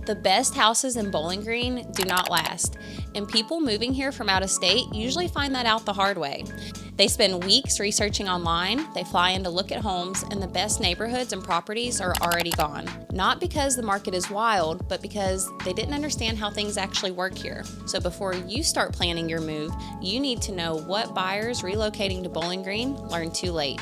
The best houses in Bowling Green do not last, and people moving here from out of state usually find that out the hard way. They spend weeks researching online, they fly in to look at homes, and the best neighborhoods and properties are already gone. Not because the market is wild, but because they didn't understand how things actually work here. So before you start planning your move, you need to know what buyers relocating to Bowling Green learned too late.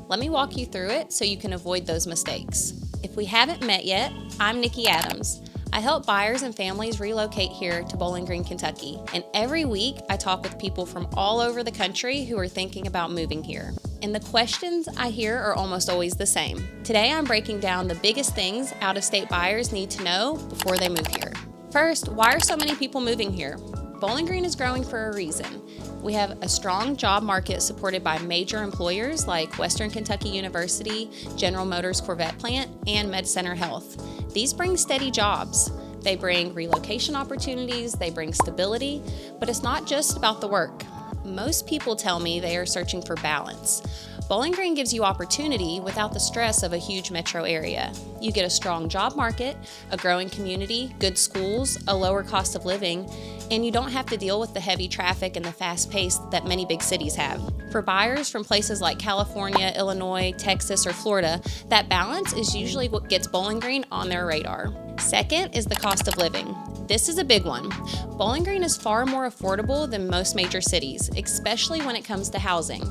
Let me walk you through it so you can avoid those mistakes. If we haven't met yet, I'm Nikki Adams. I help buyers and families relocate here to Bowling Green, Kentucky, and every week I talk with people from all over the country who are thinking about moving here. And the questions I hear are almost always the same. Today I'm breaking down the biggest things out-of-state buyers need to know before they move here. First, why are so many people moving here? Bowling Green is growing for a reason. We have a strong job market supported by major employers like Western Kentucky University, General Motors Corvette Plant, and MedCenter Health. These bring steady jobs. They bring relocation opportunities, they bring stability, but it's not just about the work. Most people tell me they are searching for balance. Bowling Green gives you opportunity without the stress of a huge metro area. You get a strong job market, a growing community, good schools, a lower cost of living, and you don't have to deal with the heavy traffic and the fast pace that many big cities have. For buyers from places like California, Illinois, Texas, or Florida, that balance is usually what gets Bowling Green on their radar. Second is the cost of living. This is a big one. Bowling Green is far more affordable than most major cities, especially when it comes to housing.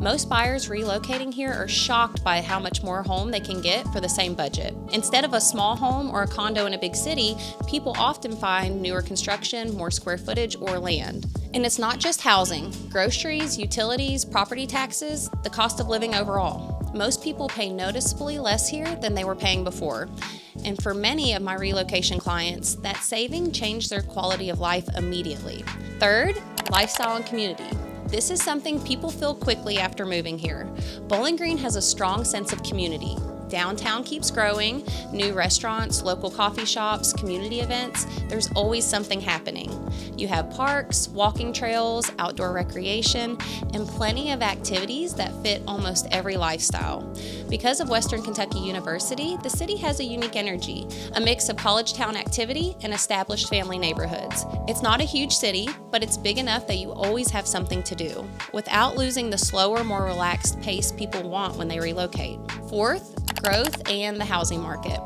Most buyers relocating here are shocked by how much more home they can get for the same budget. Instead of a small home or a condo in a big city, people often find newer construction, more square footage, or land. And it's not just housing. Groceries, utilities, property taxes, the cost of living overall. Most people pay noticeably less here than they were paying before. And for many of my relocation clients, that saving changed their quality of life immediately. Third, lifestyle and community. This is something people feel quickly after moving here. Bowling Green has a strong sense of community. Downtown keeps growing, new restaurants, local coffee shops, community events, there's always something happening. You have parks, walking trails, outdoor recreation, and plenty of activities that fit almost every lifestyle. Because of Western Kentucky University, the city has a unique energy, a mix of college town activity and established family neighborhoods. It's not a huge city, but it's big enough that you always have something to do, without losing the slower, more relaxed pace people want when they relocate. Fourth, growth and the housing market.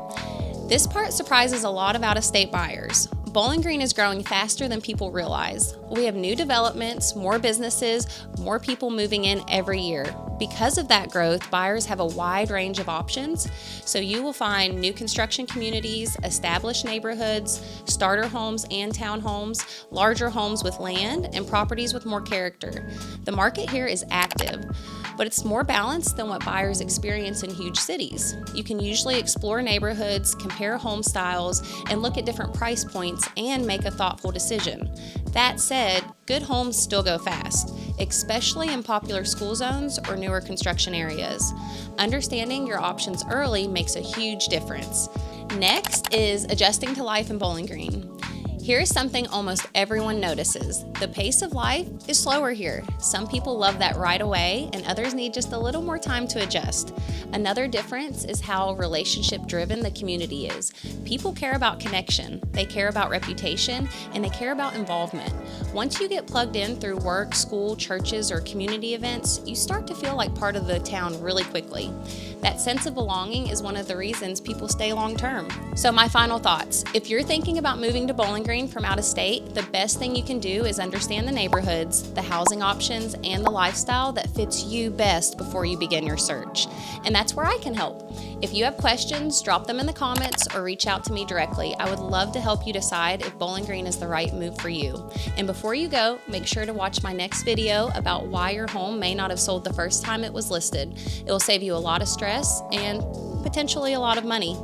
This part surprises a lot of out-of-state buyers. Bowling Green is growing faster than people realize. We have new developments, more businesses, more people moving in every year. Because of that growth, buyers have a wide range of options, so you will find new construction communities, established neighborhoods, starter homes and townhomes, larger homes with land, and properties with more character. The market here is active, but it's more balanced than what buyers experience in huge cities. You can usually explore neighborhoods, compare home styles, and look at different price points and make a thoughtful decision. That said, good homes still go fast, especially in popular school zones or newer construction areas. Understanding your options early makes a huge difference. Next is adjusting to life in Bowling Green. Here's something almost everyone notices. The pace of life is slower here. Some people love that right away, and others need just a little more time to adjust. Another difference is how relationship-driven the community is. People care about connection, they care about reputation, and they care about involvement. Once you get plugged in through work, school, churches, or community events, you start to feel like part of the town really quickly. That sense of belonging is one of the reasons people stay long-term. So my final thoughts. If you're thinking about moving to Bowling Green from out of state, the best thing you can do is understand the neighborhoods, the housing options, and the lifestyle that fits you best before you begin your search. And that's where I can help. If you have questions, drop them in the comments or reach out to me directly. I would love to help you decide if Bowling Green is the right move for you. And before you go, make sure to watch my next video about why your home may not have sold the first time it was listed. It will save you a lot of stress and potentially a lot of money.